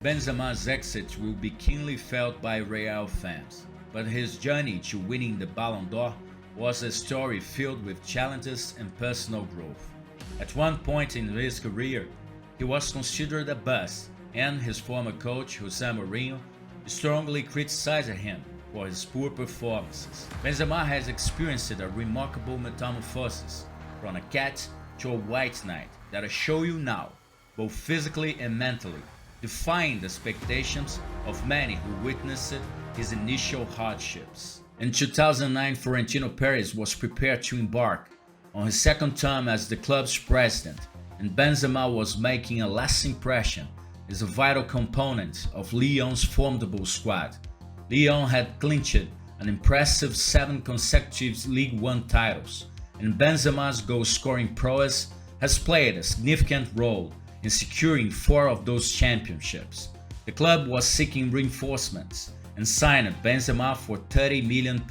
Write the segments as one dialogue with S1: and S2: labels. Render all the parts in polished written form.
S1: Benzema's exit will be keenly felt by Real fans, but his journey to winning the Ballon d'Or was a story filled with challenges and personal growth. At one point in his career, he was considered a bust, and his former coach, José Mourinho, strongly criticized him for his poor performances. Benzema has experienced a remarkable metamorphosis from a cat to a white knight that I show you now, both physically and mentally, defying the expectations of many who witnessed his initial hardships. In 2009, Florentino Perez was prepared to embark on his second term as the club's president, and Benzema was making a lasting impression as a vital component of Lyon's formidable squad. Lyon had clinched an impressive 7 consecutive League One titles, and Benzema's goal-scoring prowess has played a significant role in securing 4 of those championships. The club was seeking reinforcements and signed Benzema for £30 million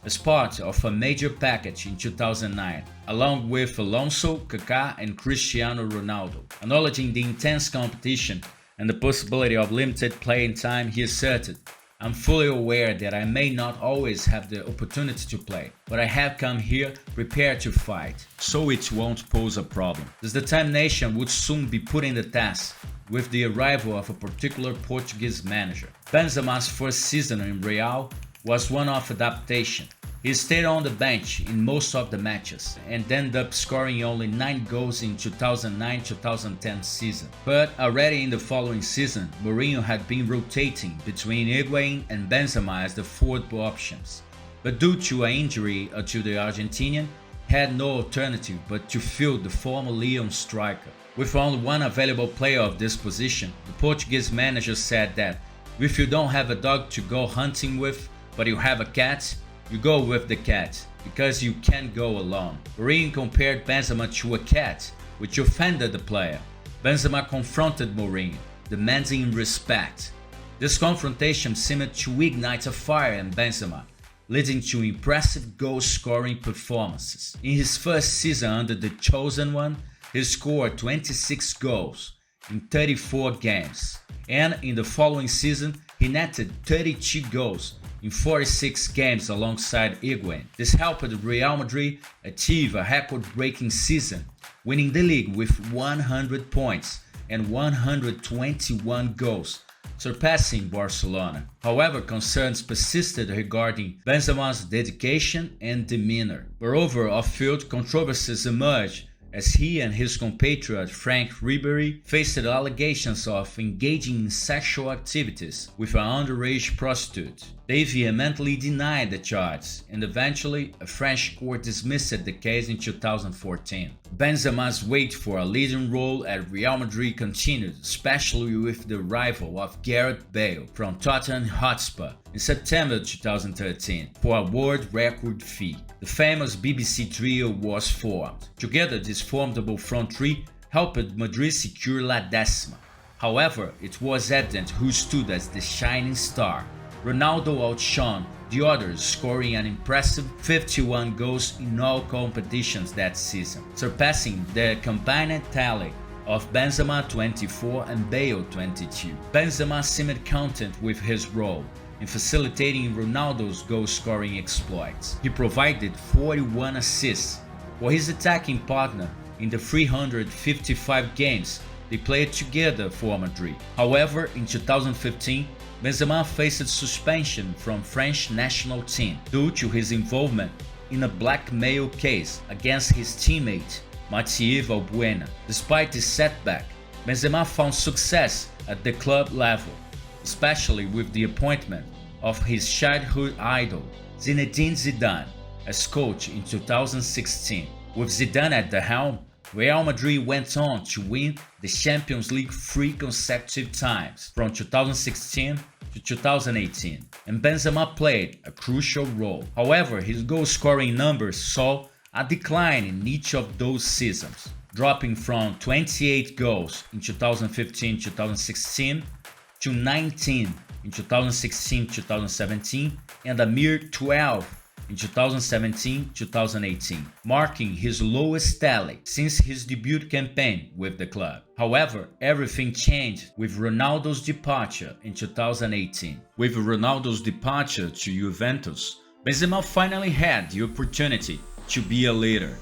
S1: as part of a major package in 2009, along with Alonso, Kaká and Cristiano Ronaldo. Acknowledging the intense competition and the possibility of limited playing time, he asserted, "I'm fully aware that I may not always have the opportunity to play, but I have come here prepared to fight, so it won't pose a problem." This determination would soon be put in the test with the arrival of a particular Portuguese manager. Benzema's first season in Real was one of adaptation. He stayed on the bench in most of the matches and ended up scoring only 9 goals in 2009-2010 season. But already in the following season, Mourinho had been rotating between Higuain and Benzema as the forward options. But due to an injury to the Argentinian, he had no alternative but to field the former Lyon striker. With only one available player of this position, the Portuguese manager said that if you don't have a dog to go hunting with, but you have a cat, you go with the cat, because you can't go alone. Mourinho compared Benzema to a cat, which offended the player. Benzema confronted Mourinho, demanding respect. This confrontation seemed to ignite a fire in Benzema, leading to impressive goal-scoring performances. In his first season under the Chosen One, he scored 26 goals in 34 games, and in the following season, he netted 32 goals in 46 games alongside Higuain. This helped Real Madrid achieve a record-breaking season, winning the league with 100 points and 121 goals, surpassing Barcelona. However, concerns persisted regarding Benzema's dedication and demeanor. Moreover, off-field controversies emerged as he and his compatriot Frank Ribéry faced allegations of engaging in sexual activities with an underage prostitute. They vehemently denied the charges, and eventually a French court dismissed the case in 2014. Benzema's wait for a leading role at Real Madrid continued, especially with the arrival of Gareth Bale from Tottenham Hotspur in September 2013 for a world record fee. The famous BBC trio was formed. Together, this formidable front three helped Madrid secure La Décima. However, it was evident who stood as the shining star. Ronaldo outshone the others, scoring an impressive 51 goals in all competitions that season, surpassing the combined tally of Benzema 24 and Bale 22. Benzema seemed content with his role in facilitating Ronaldo's goal-scoring exploits. He provided 41 assists for his attacking partner in the 355 games they played together for Madrid. However, in 2015, Benzema faced suspension from French national team due to his involvement in a blackmail case against his teammate Mathieu Valbuena. Despite this setback, Benzema found success at the club level, especially with the appointment of his childhood idol Zinedine Zidane as coach in 2016. With Zidane at the helm, Real Madrid went on to win the Champions League 3 consecutive times from 2016 to 2018, and Benzema played a crucial role. However, his goal-scoring numbers saw a decline in each of those seasons, dropping from 28 goals in 2015-2016 to 19 in 2016-2017 and a mere 12 in 2017-2018, marking his lowest tally since his debut campaign with the club. However, everything changed with Ronaldo's departure in 2018. With Ronaldo's departure to Juventus, Benzema finally had the opportunity to be a leader.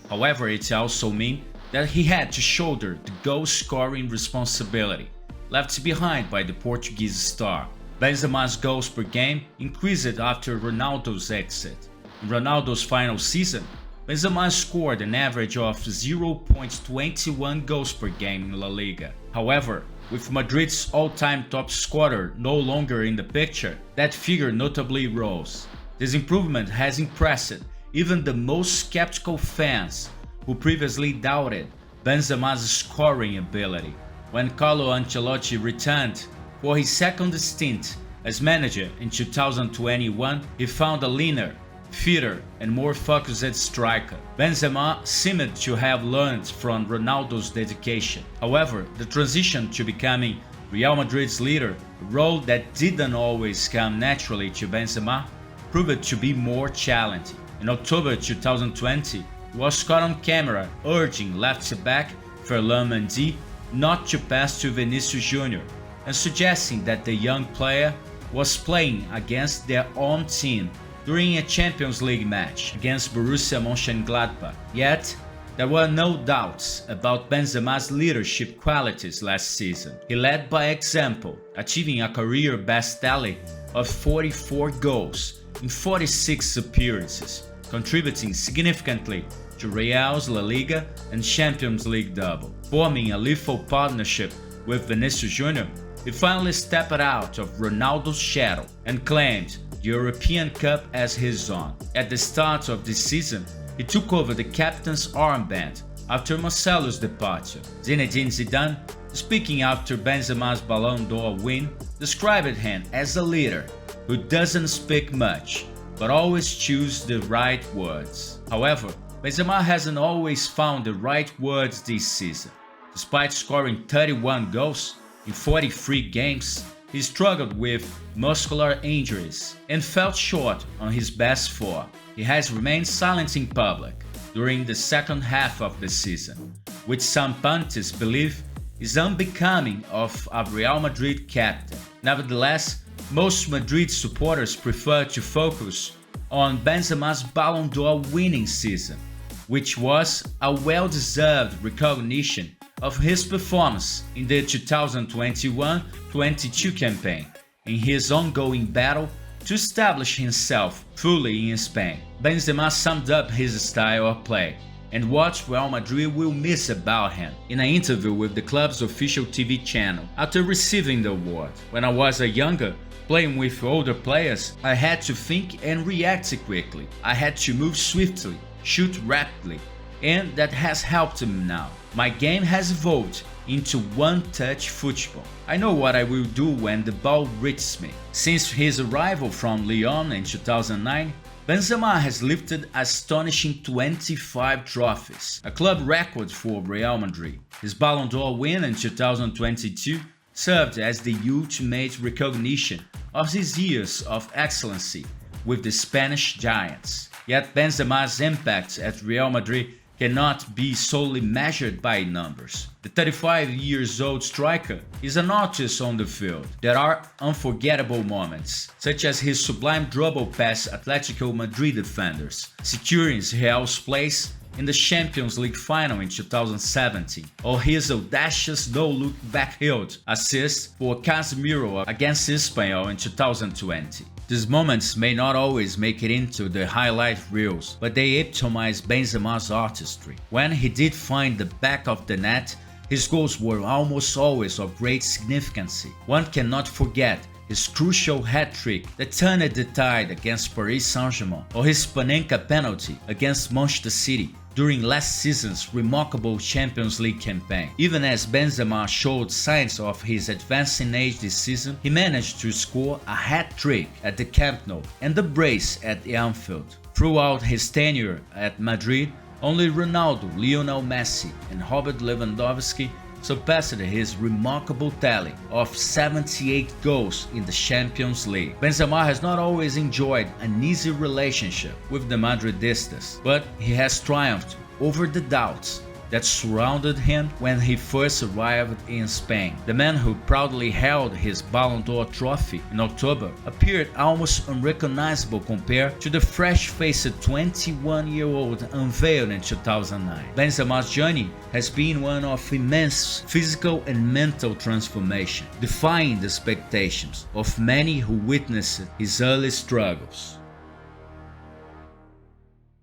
S1: However, it also meant that he had to shoulder the goal-scoring responsibility left behind by the Portuguese star. Benzema's goals per game increased after Ronaldo's exit. In Ronaldo's final season, Benzema scored an average of 0.21 goals per game in La Liga. However, with Madrid's all-time top scorer no longer in the picture, that figure notably rose. This improvement has impressed even the most skeptical fans who previously doubted Benzema's scoring ability. When Carlo Ancelotti returned for his second stint as manager in 2021, he found a leaner, fitter and more focused striker. Benzema seemed to have learned from Ronaldo's dedication. However, the transition to becoming Real Madrid's leader, a role that didn't always come naturally to Benzema, proved to be more challenging. In October 2020, he was caught on camera urging left-back Ferland Mendy not to pass to Vinicius Jr., and suggesting that the young player was playing against their own team during a Champions League match against Borussia Mönchengladbach. Yet, there were no doubts about Benzema's leadership qualities last season. He led by example, achieving a career best tally of 44 goals in 46 appearances, contributing significantly to Real's La Liga and Champions League double. Forming a lethal partnership with Vinicius Jr., he finally stepped out of Ronaldo's shadow and claimed the European Cup as his own. At the start of this season, he took over the captain's armband after Marcelo's departure. Zinedine Zidane, speaking after Benzema's Ballon d'Or win, described him as a leader who doesn't speak much, but always chooses the right words. However, Benzema hasn't always found the right words this season. Despite scoring 31 goals in 43 games, he struggled with muscular injuries and fell short on his best form. He has remained silent in public during the second half of the season, which some pundits believe is unbecoming of a Real Madrid captain. Nevertheless, most Madrid supporters prefer to focus on Benzema's Ballon d'Or winning season, which was a well-deserved recognition of his performance in the 2021-22 campaign in his ongoing battle to establish himself fully in Spain. Benzema summed up his style of play and what Real Madrid will miss about him in an interview with the club's official TV channel after receiving the award. "When I was younger, playing with older players, I had to think and react quickly. I had to move swiftly, shoot rapidly, and that has helped me now. My game has evolved into one-touch football. I know what I will do when the ball reaches me." Since his arrival from Lyon in 2009, Benzema has lifted astonishing 25 trophies, a club record for Real Madrid. His Ballon d'Or win in 2022 served as the ultimate recognition of his years of excellency with the Spanish giants. Yet Benzema's impact at Real Madrid cannot be solely measured by numbers. The 35-year-old striker is an artist on the field. There are unforgettable moments, such as his sublime dribble past Atletico Madrid defenders, securing Real's place in the Champions League final in 2017, or his audacious no-look backheel assist for Casemiro against Espanyol in 2020. These moments may not always make it into the highlight reels, but they epitomize Benzema's artistry. When he did find the back of the net, his goals were almost always of great significance. One cannot forget his crucial hat-trick that turned the tide against Paris Saint-Germain, or his Panenka penalty against Manchester City during last season's remarkable Champions League campaign. Even as Benzema showed signs of his advancing age this season, he managed to score a hat-trick at the Camp Nou and the brace at Anfield. Throughout his tenure at Madrid, only Ronaldo, Lionel Messi and Robert Lewandowski surpassed his remarkable tally of 78 goals in the Champions League. Benzema has not always enjoyed an easy relationship with the Madridistas, but he has triumphed over the doubts that surrounded him when he first arrived in Spain. The man who proudly held his Ballon d'Or trophy in October appeared almost unrecognizable compared to the fresh-faced 21-year-old unveiled in 2009. Benzema's journey has been one of immense physical and mental transformation, defying the expectations of many who witnessed his early struggles.